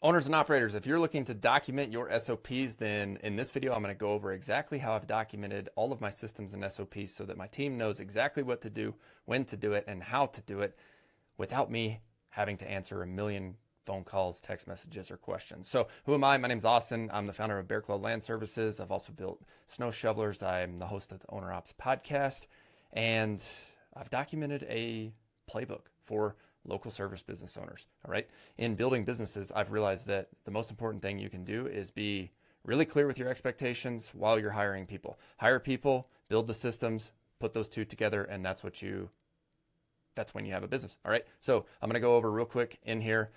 Owners and operators, if you're looking to document your SOPs, then in this video, I'm going to go over exactly how I've documented all of my systems and SOPs so that my team knows exactly what to do, when to do it, and how to do it without me having to answer a million phone calls, text messages, or questions. So who am I? My name's Austin. I'm the founder of Bear Claw Land Services. I've also built snow shovelers. I'm the host of the Owner Ops podcast, and I've documented a playbook for local service business owners. All right. In building businesses, I've realized that the most important thing you can do is be really clear with your expectations while you're hiring people. Hire people, build the systems, put those two together, and that's when you have a business. All right. So I'm going to go over real quick in here.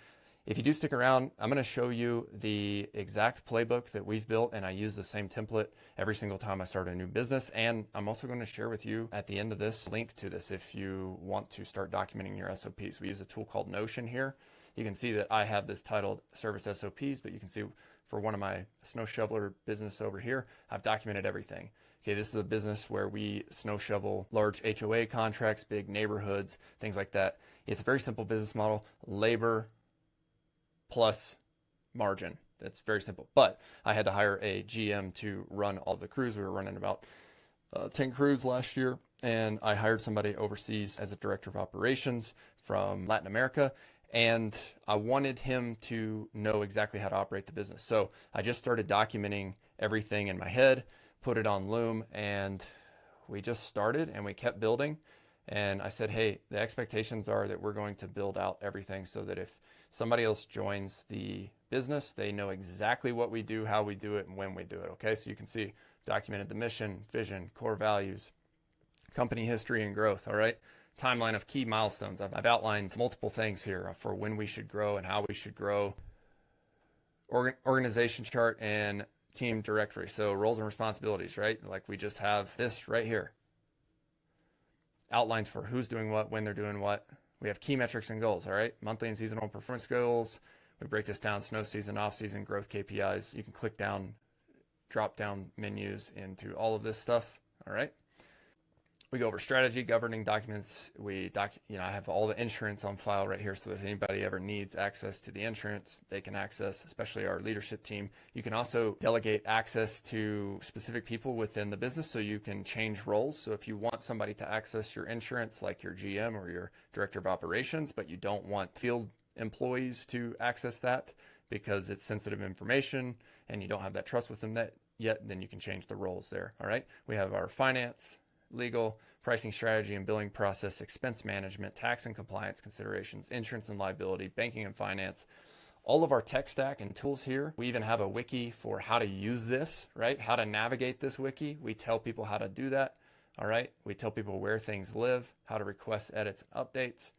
If you do stick around, I'm going to show you the exact playbook that we've built, and I use the same template every single time I start a new business. And I'm also going to share with you at the end of this link to this if you want to start documenting your SOPs. We use a tool called Notion here. You can see that I have this titled Service SOPs, but you can see for one of my snow shoveler business over here, I've documented everything. Okay, this is a business where we snow shovel large HOA contracts, big neighborhoods, things like that. It's a very simple business model, labor plus margin. That's very simple. But I had to hire a GM to run all the crews. We were running about 10 crews last year, and I hired somebody overseas as a director of operations from Latin America, and I wanted him to know exactly how to operate the business. So I just started documenting everything in my head, put it on Loom, and we just started and we kept building. And I said, hey, the expectations are that we're going to build out everything so that if somebody else joins the business, they know exactly what we do, how we do it, and when we do it. Okay, so you can see documented the mission, vision, core values, company history and growth. All right, timeline of key milestones. I've outlined multiple things here for when we should grow and how we should grow. Organization chart and team directory. So roles and responsibilities, right? Like we just have this right here. Outlines for who's doing what, when they're doing what. We have key metrics and goals, all right? Monthly and seasonal performance goals. We break this down, snow season, off season, growth KPIs. You can click down, drop down menus into all of this stuff, all right? We go over strategy, governing documents. I have all the insurance on file right here so that if anybody ever needs access to the insurance, they can access, especially our leadership team. You can also delegate access to specific people within the business so you can change roles. So if you want somebody to access your insurance, like your GM or your director of operations, but you don't want field employees to access that because it's sensitive information and you don't have that trust with them yet, then you can change the roles there, all right? We have our finance, legal, pricing strategy and billing process, expense management, tax and compliance considerations, insurance and liability, banking and finance, all of our tech stack and tools here. We even have a wiki for how to use this, right? How to navigate this wiki. We tell people how to do that, all right? We tell people where things live, how to request edits and updates.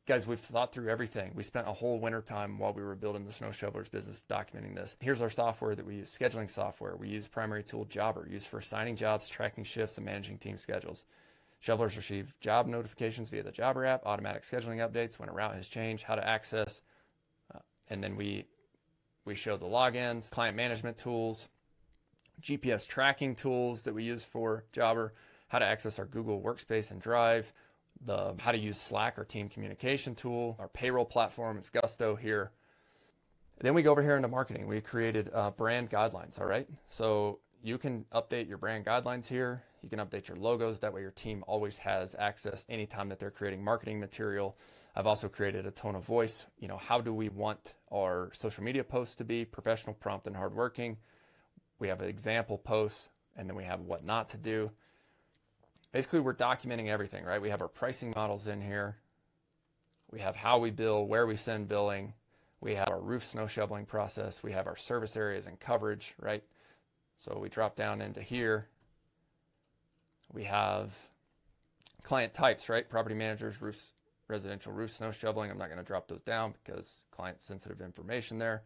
Guys, we've thought through everything. We spent a whole winter time while we were building the snow shovelers business documenting this. Here's our software that we use, scheduling software. We use primary tool Jobber, used for assigning jobs, tracking shifts, and managing team schedules. Shovelers receive job notifications via the Jobber app, automatic scheduling updates when a route has changed, how to access, and then we show the logins, client management tools, GPS tracking tools that we use for Jobber, how to access our Google Workspace and Drive, how to use Slack, our team communication tool, our payroll platform is Gusto here. Then we go over here into marketing. We created brand guidelines, all right? So you can update your brand guidelines here. You can update your logos. That way your team always has access anytime that they're creating marketing material. I've also created a tone of voice. How do we want our social media posts to be? Professional, prompt, and hardworking. We have example posts, and then we have what not to do. Basically, we're documenting everything, right? We have our pricing models in here. We have how we bill, where we send billing. We have our roof snow shoveling process. We have our service areas and coverage, right? So we drop down into here. We have client types, right? Property managers, roofs, residential roof snow shoveling. I'm not going to drop those down because client sensitive information there.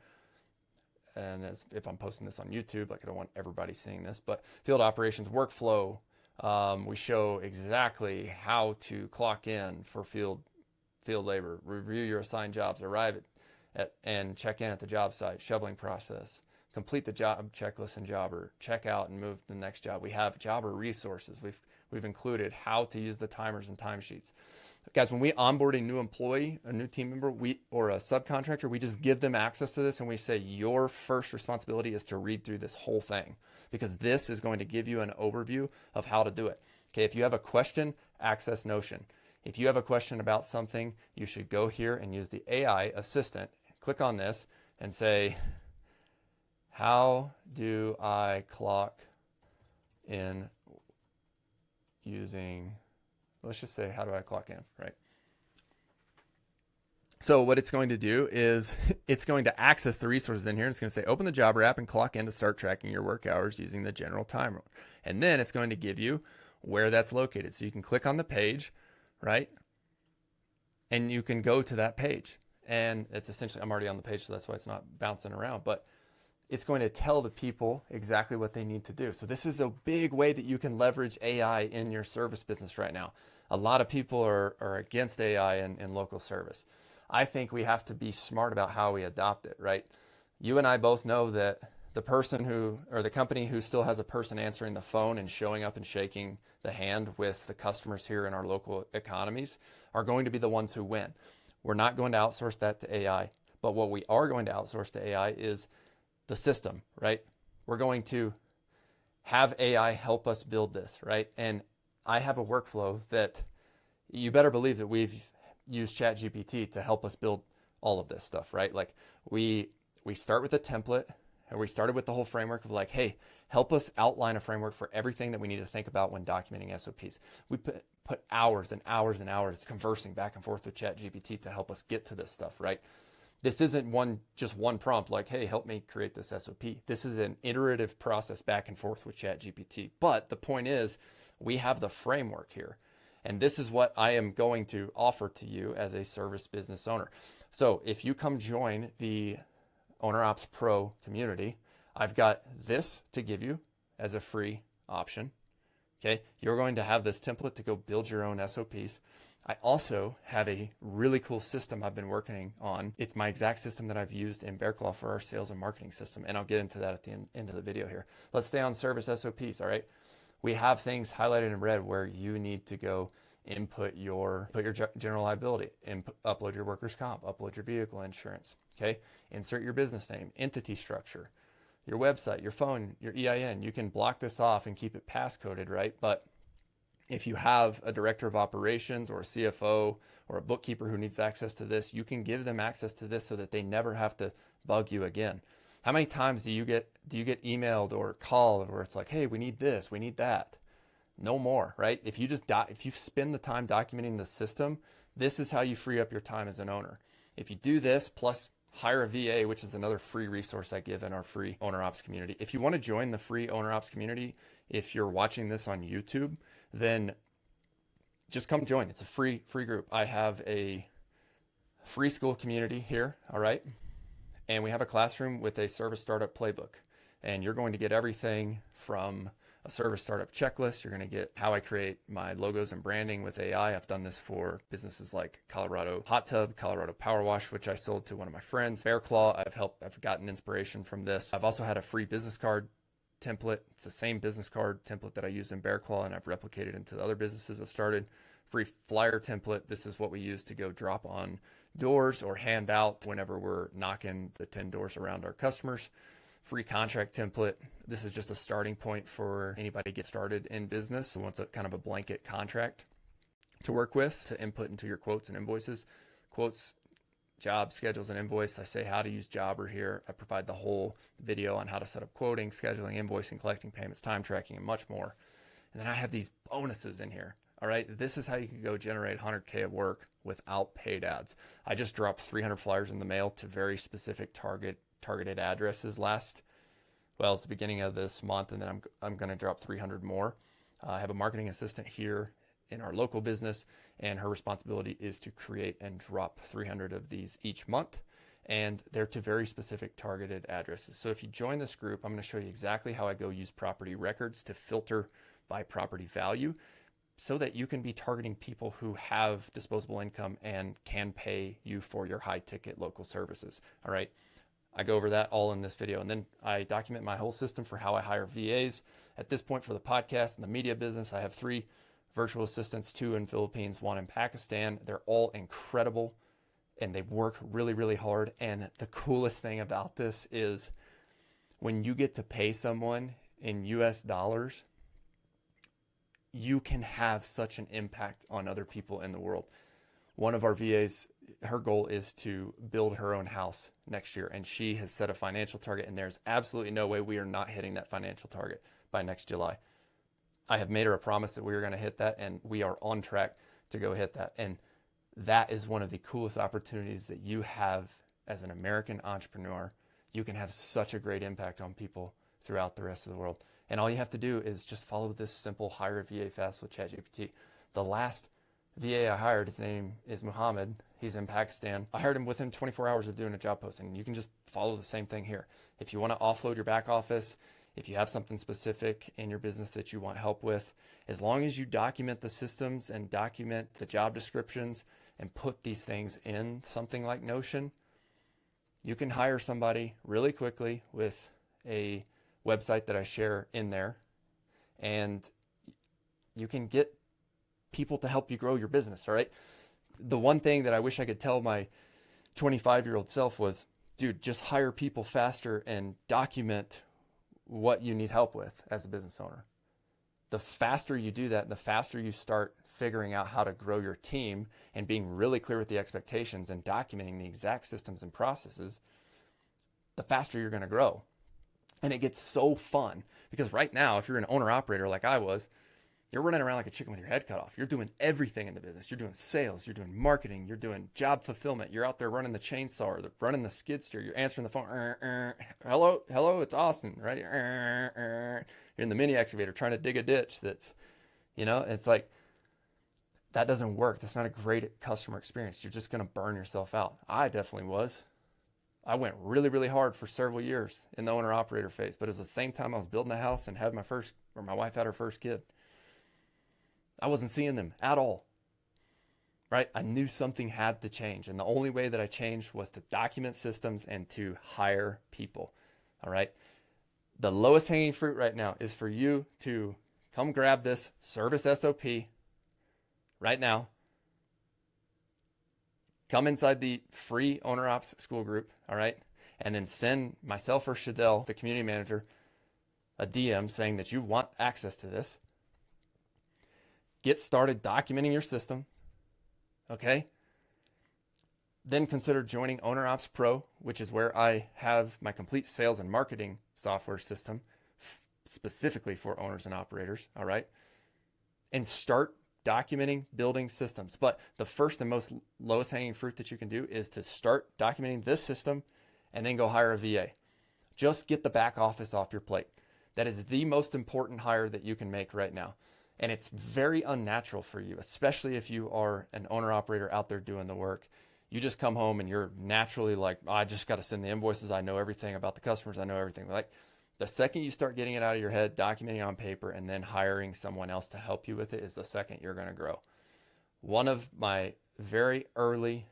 And if I'm posting this on YouTube, like I don't want everybody seeing this, but field operations workflow. We show exactly how to clock in for field labor, review your assigned jobs, arrive at and check in at the job site, shoveling process, complete the job checklist in Jobber, check out and move to the next job. We have Jobber resources. We've included how to use the timers and timesheets. Guys, when we onboard a new employee, a new team member, or a subcontractor, we just give them access to this and we say your first responsibility is to read through this whole thing, because this is going to give you an overview of how to do it. Okay, if you have a question, access Notion. If you have a question about something, you should go here and use the AI assistant. Click on this and say, how do I clock in using, let's just say, how do I clock in, right? So what it's going to do is it's going to access the resources in here. And it's going to say, open the Jobber app and clock in to start tracking your work hours using the general timer. And then it's going to give you where that's located. So you can click on the page, right? And you can go to that page. And it's essentially, I'm already on the page, so that's why it's not bouncing around. But it's going to tell the people exactly what they need to do. So this is a big way that you can leverage AI in your service business right now. A lot of people are against AI in local service. I think we have to be smart about how we adopt it, right? You and I both know that the person or the company who still has a person answering the phone and showing up and shaking the hand with the customers here in our local economies are going to be the ones who win. We're not going to outsource that to AI, but what we are going to outsource to AI is the system, right? We're going to have AI help us build this, right? And I have a workflow that you better believe that we've used ChatGPT to help us build all of this stuff, right? Like we start with a template, and we started with the whole framework of like, hey, help us outline a framework for everything that we need to think about when documenting SOPs. We put hours and hours and hours conversing back and forth with ChatGPT to help us get to this stuff, right? This isn't just one prompt like, hey, help me create this SOP. This is an iterative process back and forth with ChatGPT. But the point is, we have the framework here. And this is what I am going to offer to you as a service business owner. So if you come join the Owner Ops Pro community, I've got this to give you as a free option. Okay, you're going to have this template to go build your own SOPs. I also have a really cool system I've been working on. It's my exact system that I've used in Bear Claw for our sales and marketing system, and I'll get into that at the end of the video here. Let's stay on service SOPs, all right? We have things highlighted in red where you need to go input your general liability, upload your workers' comp, upload your vehicle insurance, okay? Insert your business name, entity structure, your website, your phone, your EIN. You can block this off and keep it passcoded, right? But if you have a director of operations or a CFO or a bookkeeper who needs access to this, you can give them access to this so that they never have to bug you again. How many times do you get emailed or called where it's like, hey, we need this, we need that? No more, right? If you spend the time documenting the system, this is how you free up your time as an owner. If you do this plus hire a VA, which is another free resource I give in our free Owner Ops community. If you want to join the free Owner Ops community, if you're watching this on YouTube, then just come join. It's a free group. I have a free Skool community here, all right? And we have a classroom with a service startup playbook. And you're going to get everything from a service startup checklist. You're going to get how I create my logos and branding with AI. I've done this for businesses like Colorado Hot Tub, Colorado Power Wash, which I sold to one of my friends. Bear Claw, I've gotten inspiration from this. I've also had a free business card template. It's the same business card template that I use in Bear Claw, and I've replicated into the other businesses I've started. Free flyer template. This is what we use to go drop on doors or hand out whenever we're knocking the 10 doors around our customers. Free contract template. This is just a starting point for anybody to get started in business who wants a kind of a blanket contract to work with to input into your quotes and invoices. Quotes, job, schedules, and invoice. I say how to use Jobber here. I provide the whole video on how to set up quoting, scheduling, invoicing, collecting payments, time tracking, and much more. And then I have these bonuses in here. All right, this is how you can go generate 100K at work without paid ads. I just dropped 300 flyers in the mail to very specific targeted addresses it's the beginning of this month, and then I'm going to drop 300 more. I have a marketing assistant here in our local business, and her responsibility is to create and drop 300 of these each month, and they're to very specific targeted addresses. So if you join this group, I'm going to show you exactly how I go use property records to filter by property value so that you can be targeting people who have disposable income and can pay you for your high ticket local services. All right. I go over that all in this video, and then I document my whole system for how I hire VAs. At this point for the podcast and the media business, I have 3 virtual assistants, 2 in Philippines, 1 in Pakistan. They're all incredible and they work really, really hard. And the coolest thing about this is when you get to pay someone in US dollars, you can have such an impact on other people in the world. One of our VAs, her goal is to build her own house next year, and she has set a financial target, and there's absolutely no way we are not hitting that financial target by next July. I have made her a promise that we are going to hit that, and we are on track to go hit that. And that is one of the coolest opportunities that you have as an American entrepreneur. You can have such a great impact on people throughout the rest of the world. And all you have to do is just follow this simple hire a VA fast with ChatGPT. The last VA I hired, his name is Muhammad. He's in Pakistan. I hired him within 24 hours of doing a job posting. You can just follow the same thing here. If you want to offload your back office, if you have something specific in your business that you want help with, as long as you document the systems and document the job descriptions and put these things in something like Notion, you can hire somebody really quickly with a website that I share in there, and you can get people to help you grow your business. All right. The one thing that I wish I could tell my 25-year-old self was, dude, just hire people faster and document what you need help with as a business owner. The faster you do that, the faster you start figuring out how to grow your team and being really clear with the expectations and documenting the exact systems and processes, the faster you're going to grow. And it gets so fun because right now, if you're an owner operator like I was, you're running around like a chicken with your head cut off. You're doing everything in the business. You're doing sales, you're doing marketing, you're doing job fulfillment. You're out there running the chainsaw or running the skid steer. You're answering the phone. Hello, it's Austin, right? You're in the mini excavator trying to dig a ditch that's, it's like, that doesn't work. That's not a great customer experience. You're just going to burn yourself out. I definitely was. I went really, really hard for several years in the owner operator phase, but at the same time I was building a house and had my wife had her first kid. I wasn't seeing them at all, right? I knew something had to change. And the only way that I changed was to document systems and to hire people, all right? The lowest hanging fruit right now is for you to come grab this service SOP right now. Come inside the free Owner Ops School group, all right? And then send myself or Shadell, the community manager, a DM saying that you want access to this. Get started documenting your system, okay? Then consider joining Owner Ops Pro, which is where I have my complete sales and marketing software system specifically for owners and operators, all right? And start documenting, building systems. But the first and most lowest hanging fruit that you can do is to start documenting this system and then go hire a VA. Just get the back office off your plate. That is the most important hire that you can make right now. And it's very unnatural for you, especially if you are an owner operator out there doing the work. You just come home and you're naturally like, I just got to send the invoices. I know everything about the customers. I know everything. Like the second you start getting it out of your head, documenting on paper, and then hiring someone else to help you with it is the second you're going to grow. One of my very early,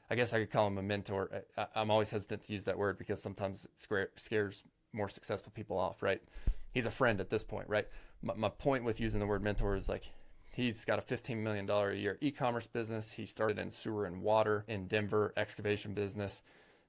I guess I could call him a mentor. I'm always hesitant to use that word because sometimes it scares more successful people off, right? He's a friend at this point, right? My point with using the word mentor is like, he's got a $15 million a year e-commerce business. He started in sewer and water in Denver, excavation business.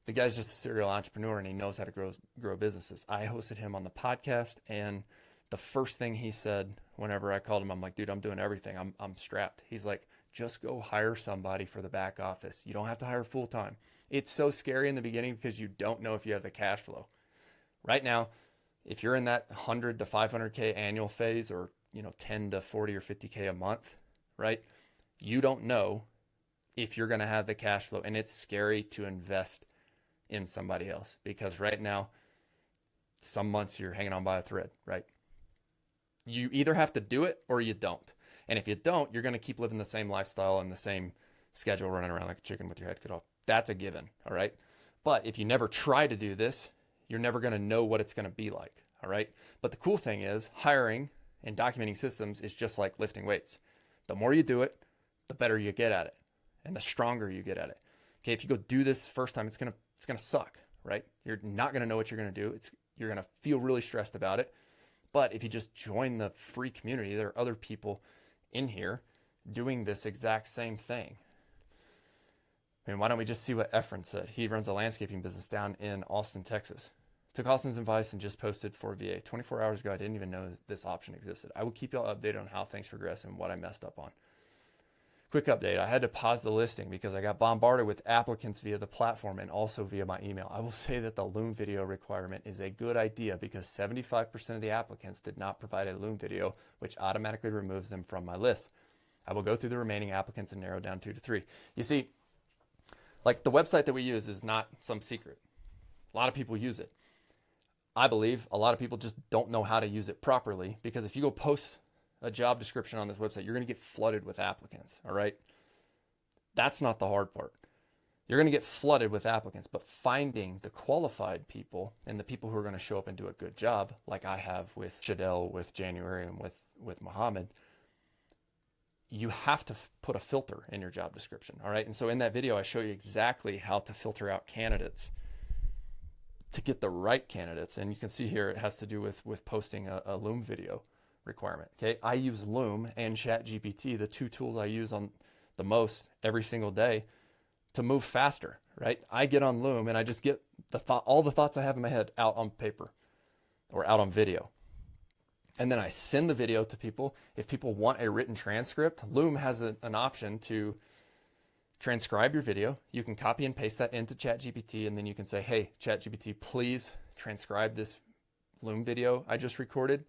The guy's just a serial entrepreneur and he knows how to grow businesses. I hosted him on the podcast, and the first thing he said whenever I called him, I'm like, dude, I'm doing everything. I'm strapped. He's like, just go hire somebody for the back office. You don't have to hire full time. It's so scary in the beginning because you don't know if you have the cash flow. Right now, if you're in that 100 to 500K annual phase, or 10 to 40 or 50K a month, right? You don't know if you're going to have the cash flow, and it's scary to invest in somebody else because right now, some months you're hanging on by a thread, right? You either have to do it or you don't. And if you don't, you're going to keep living the same lifestyle and the same schedule, running around like a chicken with your head cut off. That's a given, all right? But if you never try to do this, you're never going to know what it's going to be like, all right? But the cool thing is hiring and documenting systems is just like lifting weights. The more you do it, the better you get at it and the stronger you get at it. Okay, if you go do this first time, it's going to suck, right? You're not going to know what you're going to do. You're going to feel really stressed about it. But if you just join the free community, there are other people in here doing this exact same thing. I mean, why don't we just see what Efren said? He runs a landscaping business down in Austin, Texas. Took Austin's advice and just posted for VA. 24 hours ago, I didn't even know this option existed. I will keep y'all updated on how things progress and what I messed up on. Quick update, I had to pause the listing because I got bombarded with applicants via the platform and also via my email. I will say that the Loom video requirement is a good idea because 75% of the applicants did not provide a Loom video, which automatically removes them from my list. I will go through the remaining applicants and narrow down 2 to 3. You see, like the website that we use is not some secret. A lot of people use it. I believe a lot of people just don't know how to use it properly because if you go post a job description on this website, you're going to get flooded with applicants, all right? That's not the hard part. You're going to get flooded with applicants, but finding the qualified people and the people who are going to show up and do a good job, like I have with Shadell, with January, and with Muhammad, you have to put a filter in your job description, all right? And so in that video, I show you exactly how to filter out candidates to get the right candidates. And you can see here, it has to do with posting a Loom video requirement. Okay, I use Loom and ChatGPT, the 2 tools I use on the most every single day to move faster, right? I get on Loom and I just get all the thoughts I have in my head out on paper or out on video. And then I send the video to people. If people want a written transcript, Loom has an option to transcribe your video. You can copy and paste that into ChatGPT, and then you can say, hey, ChatGPT, please transcribe this Loom video I just recorded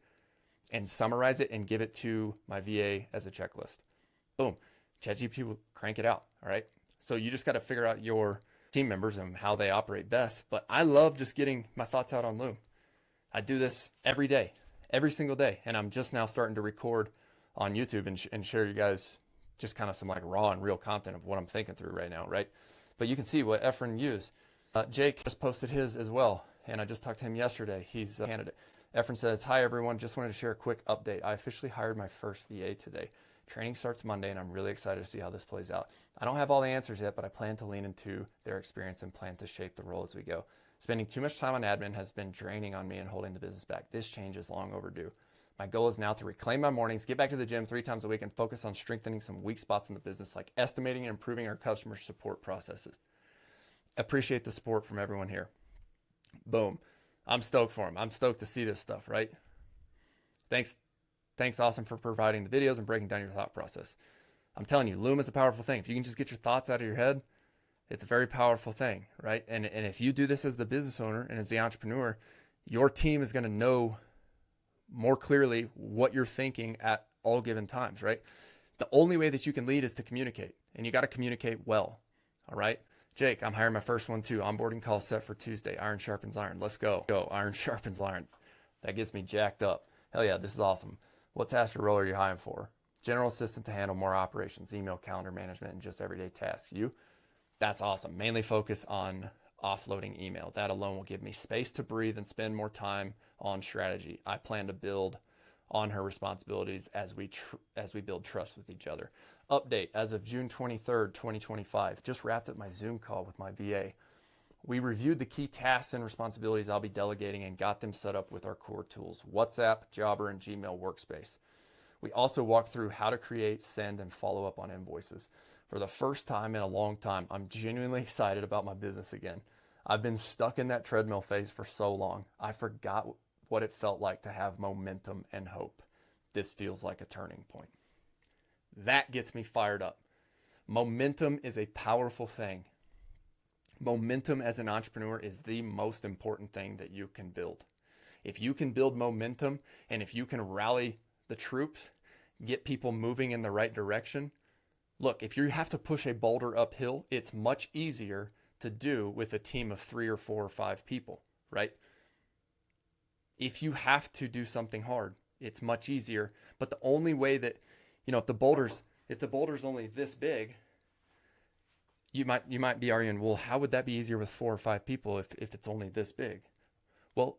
and summarize it and give it to my VA as a checklist. Boom. ChatGPT will crank it out, all right? So you just got to figure out your team members and how they operate best. But I love just getting my thoughts out on Loom. I do this every day, every single day. And I'm just now starting to record on YouTube and share you guys just kind of some like raw and real content of what I'm thinking through right now, right? But you can see what Efren used. Jake just posted his as well. And I just talked to him yesterday. He's a candidate. Efren says, hi everyone, just wanted to share a quick update. I officially hired my first VA today. Training starts Monday and I'm really excited to see how this plays out. I don't have all the answers yet, but I plan to lean into their experience and plan to shape the role as we go. Spending too much time on admin has been draining on me and holding the business back. This change is long overdue. My goal is now to reclaim my mornings, get back to the gym 3 times a week, and focus on strengthening some weak spots in the business, like estimating and improving our customer support processes. Appreciate the support from everyone here. Boom. I'm stoked for him. I'm stoked to see this stuff, right? Thanks, Austin, for providing the videos and breaking down your thought process. I'm telling you, Loom is a powerful thing. If you can just get your thoughts out of your head, it's a very powerful thing, right? And if you do this as the business owner and as the entrepreneur, your team is going to know more clearly what you're thinking at all given times, right? The only way that you can lead is to communicate, and you got to communicate well, all right? Jake, I'm hiring my first one too. Onboarding call set for Tuesday. Iron sharpens iron. Let's go. Go. Iron sharpens iron. That gets me jacked up. Hell yeah, this is awesome. What task or role are you hiring for? General assistant to handle more operations, email, calendar management, and just everyday tasks. You? That's awesome. Mainly focus on offloading email. That alone will give me space to breathe and spend more time on strategy. I plan to build on her responsibilities as we build trust with each other. Update, as of June 23rd, 2025, just wrapped up my Zoom call with my VA. We reviewed the key tasks and responsibilities I'll be delegating and got them set up with our core tools, WhatsApp, Jobber, and Gmail Workspace. We also walked through how to create, send, and follow up on invoices. For the first time in a long time, I'm genuinely excited about my business again. I've been stuck in that treadmill phase for so long. I forgot what it felt like to have momentum and hope. This feels like a turning point. That gets me fired up. Momentum is a powerful thing. Momentum as an entrepreneur is the most important thing that you can build. If you can build momentum and if you can rally the troops, get people moving in the right direction, look, if you have to push a boulder uphill, it's much easier to do with a team of 3 or 4 or 5 people, right? If you have to do something hard, it's much easier. But the only way that, if the boulder's only this big, you might be arguing, well, how would that be easier with 4 or 5 people if it's only this big? Well,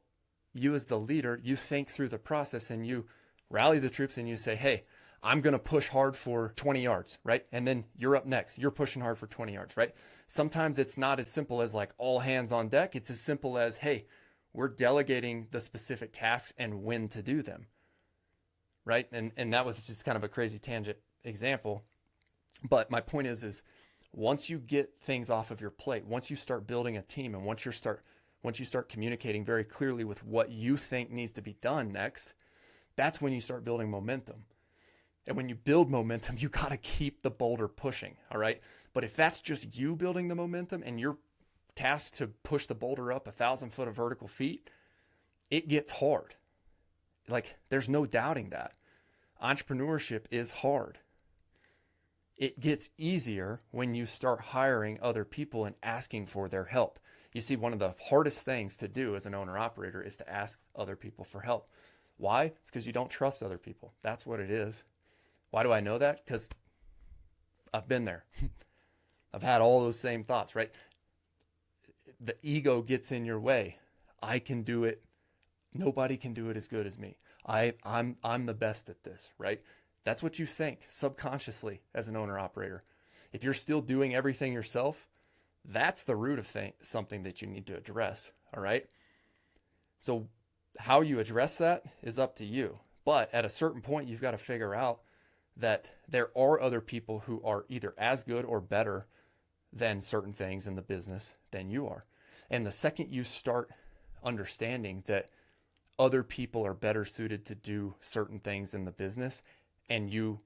you as the leader, you think through the process and you rally the troops and you say, hey, I'm going to push hard for 20 yards, right? And then you're up next. You're pushing hard for 20 yards, right? Sometimes it's not as simple as like all hands on deck. It's as simple as, hey, we're delegating the specific tasks and when to do them, right? And that was just kind of a crazy tangent example. But my point is once you get things off of your plate, once you start building a team, and once you start communicating very clearly with what you think needs to be done next, that's when you start building momentum. And when you build momentum, you got to keep the boulder pushing, all right? But if that's just you building the momentum and you're tasked to push the boulder up 1,000 foot of vertical feet, it gets hard. Like, there's no doubting that. Entrepreneurship is hard. It gets easier when you start hiring other people and asking for their help. You see, one of the hardest things to do as an owner operator is to ask other people for help. Why? It's because you don't trust other people. That's what it is. Why do I know that? Because I've been there. I've had all those same thoughts, right? The ego gets in your way. I can do it. Nobody can do it as good as me. I'm the best at this, right? That's what you think subconsciously as an owner operator. If you're still doing everything yourself, that's the root of something that you need to address, all right? So how you address that is up to you. But at a certain point, you've got to figure out that there are other people who are either as good or better than certain things in the business than you are. And the second you start understanding that other people are better suited to do certain things in the business, and you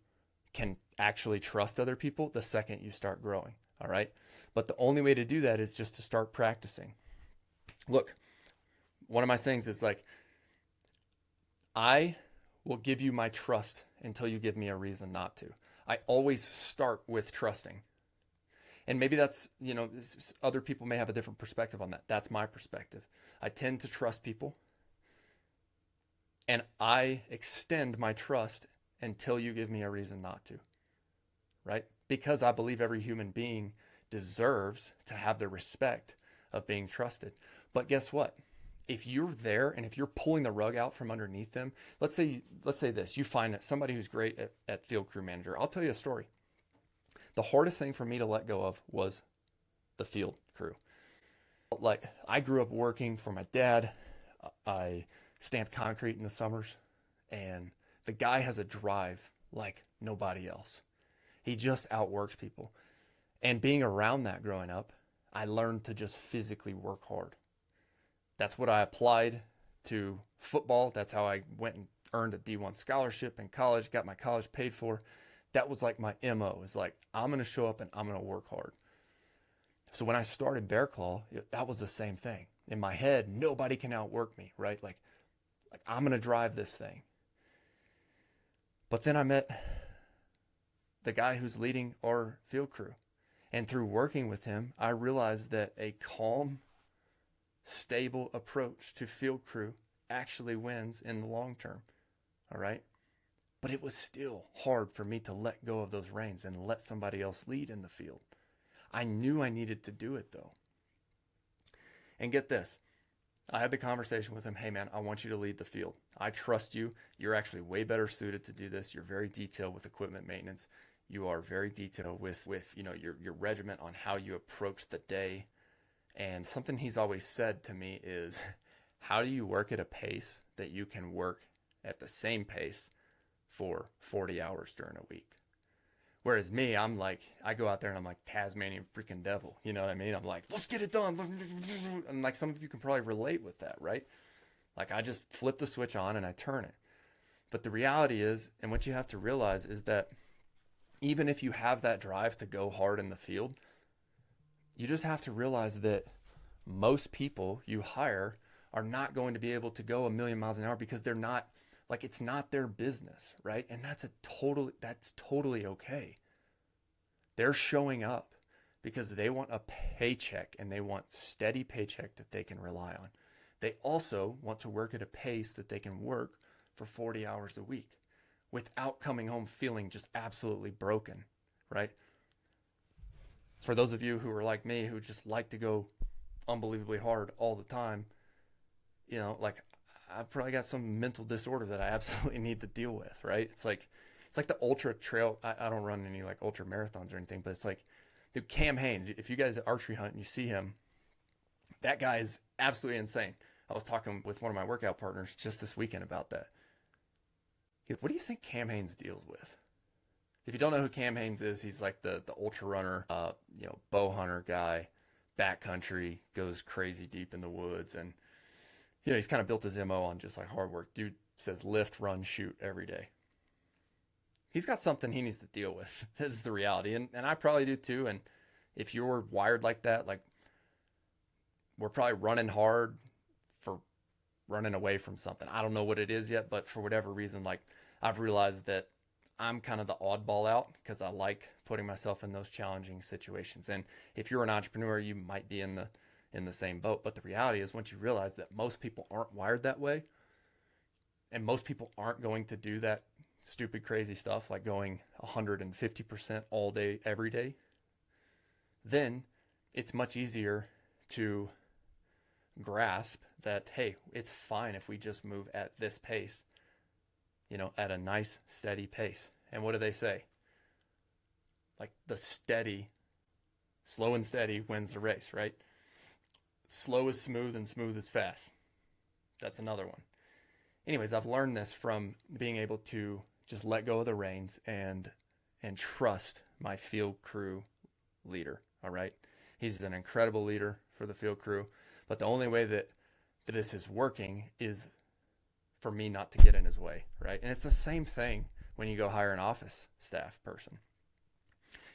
can actually trust other people, the second you start growing, all right? But the only way to do that is just to start practicing. Look, one of my sayings is like, I will give you my trust until you give me a reason not to. I always start with trusting. And maybe that's, other people may have a different perspective on that. That's my perspective. I tend to trust people, and I extend my trust until you give me a reason not to, right? Because I believe every human being deserves to have the respect of being trusted. But guess what? If you're there and if you're pulling the rug out from underneath them, let's say this, you find that somebody who's great at field crew manager. I'll tell you a story. The hardest thing for me to let go of was the field crew. Like, I grew up working for my dad. I stamped concrete in the summers, and the guy has a drive like nobody else. He just outworks people. And being around that growing up, I learned to just physically work hard. That's what I applied to football. That's how I went and earned a D1 scholarship in college, got my college paid for. That was like my MO. It's like, I'm going to show up and I'm going to work hard. So when I started Bear Claw, that was the same thing. In my head, nobody can outwork me, right? Like I'm going to drive this thing. But then I met the guy who's leading our field crew. And through working with him, I realized that a calm, stable approach to field crew actually wins in the long term. All right. But it was still hard for me to let go of those reins and let somebody else lead in the field. I knew I needed to do it though. And get this, I had the conversation with him. Hey man, I want you to lead the field. I trust you. You're actually way better suited to do this. You're very detailed with equipment maintenance. You are very detailed with your regiment on how you approach the day. And something he's always said to me is, how do you work at a pace that you can work at the same pace for 40 hours during a week? Whereas me, I'm like, I go out there and I'm like Tasmanian freaking devil. You know what I mean? I'm like, let's get it done. And like some of you can probably relate with that, right? Like I just flip the switch on and I turn it. But the reality is, and what you have to realize is that even if you have that drive to go hard in the field, you just have to realize that most people you hire are not going to be able to go 1,000,000 miles an hour because they're not, like, it's not their business, right? And that's totally okay. They're showing up because they want a paycheck and they want steady paycheck that they can rely on. They also want to work at a pace that they can work for 40 hours a week without coming home feeling just absolutely broken, right? For those of you who are like me, who just like to go unbelievably hard all the time, like I've probably got some mental disorder that I absolutely need to deal with, right? It's like the ultra trail. I don't run any like ultra marathons or anything, but it's like, dude, Cam Hanes, if you guys archery hunt and you see him, that guy is absolutely insane. I was talking with one of my workout partners just this weekend about that. What do you think Cam Hanes deals with? If you don't know who Cam Hanes is, he's like the ultra runner, bow hunter guy, backcountry, goes crazy deep in the woods. And, he's kind of built his MO on just like hard work. Dude says lift, run, shoot every day. He's got something he needs to deal with. This is the reality. And I probably do too. And if you're wired like that, like we're probably running hard for running away from something. I don't know what it is yet, but for whatever reason, like I've realized that I'm kind of the oddball out because I like putting myself in those challenging situations. And if you're an entrepreneur, you might be in the same boat. But the reality is once you realize that most people aren't wired that way, and most people aren't going to do that stupid, crazy stuff like going 150% all day, every day, then it's much easier to grasp that, hey, it's fine if we just move at this pace, at a nice, steady pace. And what do they say? Like the slow and steady wins the race, right? Slow is smooth and smooth is fast. That's another one. Anyways, I've learned this from being able to just let go of the reins and trust my field crew leader, all right? He's an incredible leader for the field crew, but the only way that this is working is for me not to get in his way, right? And it's the same thing when you go hire an office staff person.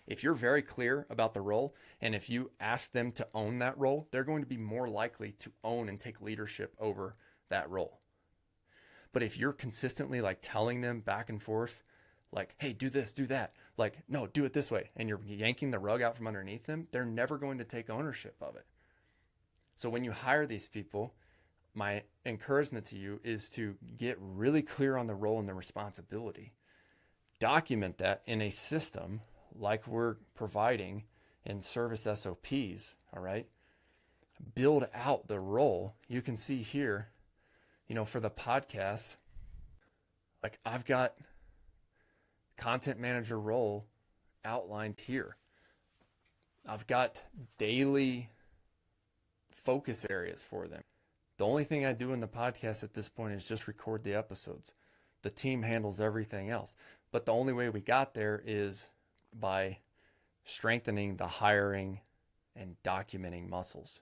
If you're very clear about the role, and if you ask them to own that role, they're going to be more likely to own and take leadership over that role. But if you're consistently like telling them back and forth, like, hey, do this, do that, like, no, do it this way, and you're yanking the rug out from underneath them, they're never going to take ownership of it. So when you hire these people, my encouragement to you is to get really clear on the role and the responsibility. Document that in a system like we're providing in service SOPs, all right? Build out the role. You can see here, for the podcast, like I've got content manager role outlined here. I've got daily focus areas for them. The only thing I do in the podcast at this point is just record the episodes. The team handles everything else. But the only way we got there is by strengthening the hiring and documenting muscles.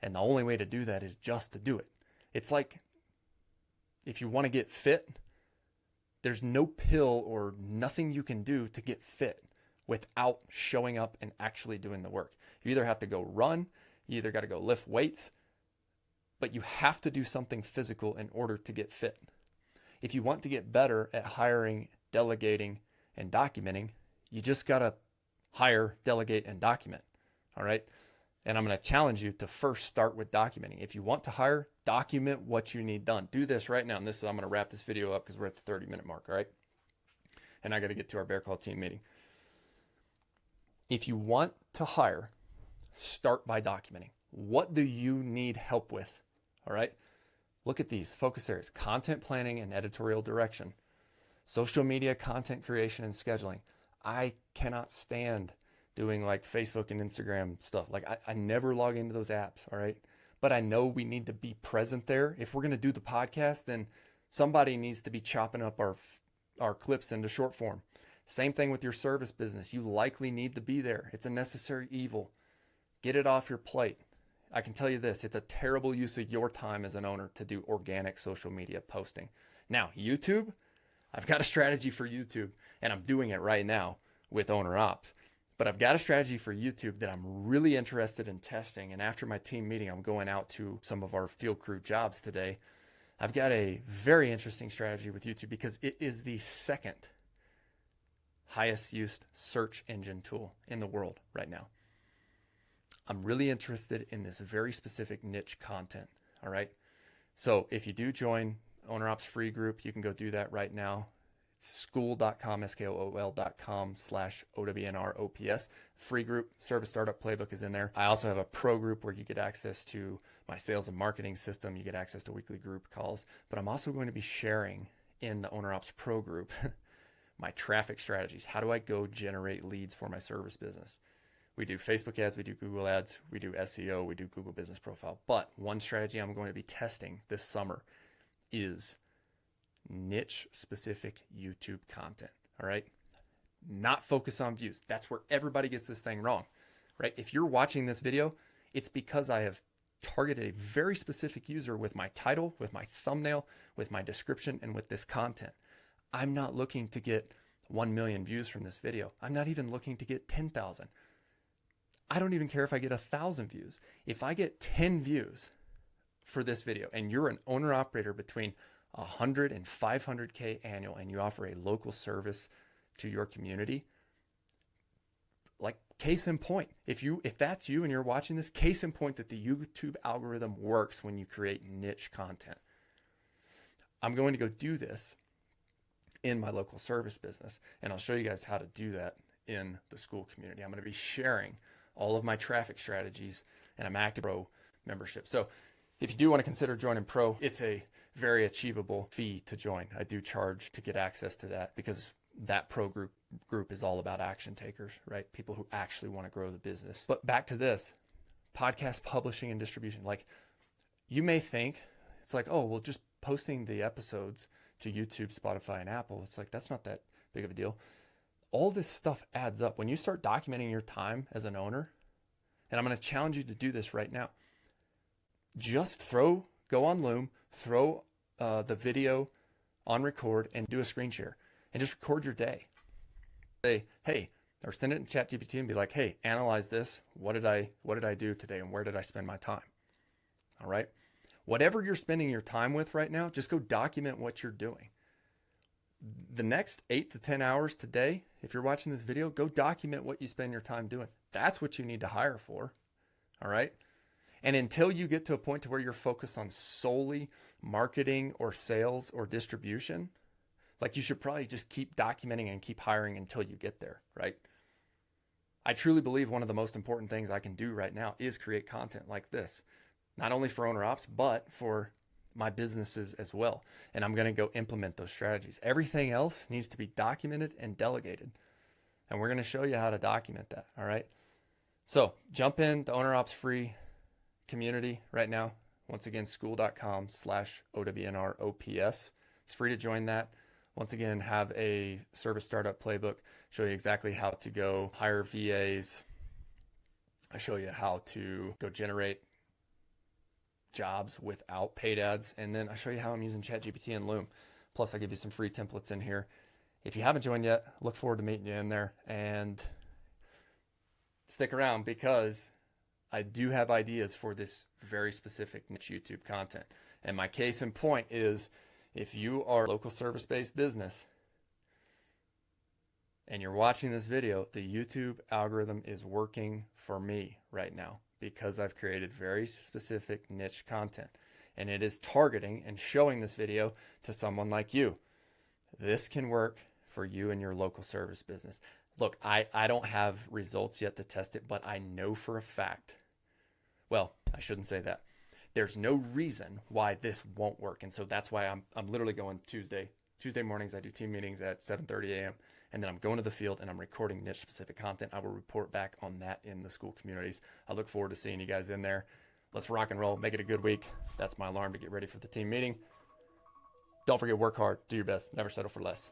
And the only way to do that is just to do it. It's like if you want to get fit, there's no pill or nothing you can do to get fit without showing up and actually doing the work. You either have to go run, you either got to go lift weights, but you have to do something physical in order to get fit. If you want to get better at hiring, delegating, and documenting, you just got to hire, delegate, and document. All right. And I'm going to challenge you to first start with documenting. If you want to hire, document what you need done. Do this right now. And I'm going to wrap this video up because we're at the 30-minute mark. All right. And I got to get to our Bear Call team meeting. If you want to hire, start by documenting. What do you need help with? All right. Look at these focus areas: content planning and editorial direction, social media content creation and scheduling. I cannot stand doing like Facebook and Instagram stuff. Like I never log into those apps. All right. But I know we need to be present there. If we're going to do the podcast, then somebody needs to be chopping up our clips into short form. Same thing with your service business. You likely need to be there. It's a necessary evil. Get it off your plate. I can tell you this, it's a terrible use of your time as an owner to do organic social media posting. Now, YouTube, I've got a strategy for YouTube, and I'm doing it right now with Owner Ops. But I've got a strategy for YouTube that I'm really interested in testing. And after my team meeting, I'm going out to some of our field crew jobs today. I've got a very interesting strategy with YouTube because it is the second highest used search engine tool in the world right now. I'm really interested in this very specific niche content. All right. So if you do join Owner Ops free group, you can go do that right now. It's skool.com, skool.com/OWNROPS. Free group, Service Startup Playbook is in there. I also have a pro group where you get access to my sales and marketing system. You get access to weekly group calls. But I'm also going to be sharing in the Owner Ops Pro group my traffic strategies. How do I go generate leads for my service business? We do Facebook ads, we do Google ads, we do SEO, we do Google Business Profile. But one strategy I'm going to be testing this summer is niche specific YouTube content. All right. Not focus on views. That's where everybody gets this thing wrong, right? If you're watching this video, it's because I have targeted a very specific user with my title, with my thumbnail, with my description, and with this content. I'm not looking to get 1 million views from this video. I'm not even looking to get 10,000. I don't even care if I get 1,000 views. If I get 10 views for this video and you're an owner operator between 100 and 500K annual and you offer a local service to your community, like case in point, if that's you and you're watching this, case in point that the YouTube algorithm works when you create niche content. I'm going to go do this in my local service business, and I'll show you guys how to do that in the Skool community. I'm going to be sharing all of my traffic strategies, and I'm active Pro membership. So if you do want to consider joining Pro, it's a very achievable fee to join. I do charge to get access to that because that Pro group is all about action takers, right? People who actually want to grow the business. But back to this, podcast publishing and distribution. Like, you may think it's like, oh, well, just posting the episodes to YouTube, Spotify, and Apple, it's like, that's not that big of a deal. All this stuff adds up. When you start documenting your time as an owner, and I'm going to challenge you to do this right now, just go on Loom, throw the video on record and do a screen share and just record your day. Say, hey, or send it in ChatGPT and be like, hey, analyze this. What did I do today and where did I spend my time? All right. Whatever you're spending your time with right now, just go document what you're doing. The next 8 to 10 hours today, if you're watching this video, go document what you spend your time doing. That's what you need to hire for. All right. And until you get to a point to where you're focused on solely marketing or sales or distribution, like, you should probably just keep documenting and keep hiring until you get there, right? I truly believe one of the most important things I can do right now is create content like this, not only for owner ops, but for my businesses as well. And I'm going to go implement those strategies. Everything else needs to be documented and delegated. And we're going to show you how to document that. All right. So jump in the owner ops free community right now. Once again, skool.com/OWNROPS. It's free to join that. Once again, have a service startup playbook, show you exactly how to go hire VAs. I show you how to go generate jobs without paid ads. And then I show you how I'm using ChatGPT and Loom. Plus, I give you some free templates in here. If you haven't joined yet, look forward to meeting you in there, and stick around because I do have ideas for this very specific niche YouTube content. And my case in point is, if you are a local service-based business and you're watching this video, the YouTube algorithm is working for me right now because I've created very specific niche content, and it is targeting and showing this video to someone like you. This can work for you and your local service business. Look, I don't have results yet to test it, but I know for a fact, well, I shouldn't say that. There's no reason why this won't work. And so that's why I'm literally going Tuesday mornings. I do team meetings at 7:30 a.m. And then I'm going to the field and I'm recording niche specific content. I will report back on that in the Skool communities. I look forward to seeing you guys in there. Let's rock and roll. Make it a good week. That's my alarm to get ready for the team meeting. Don't forget, work hard, do your best, never settle for less.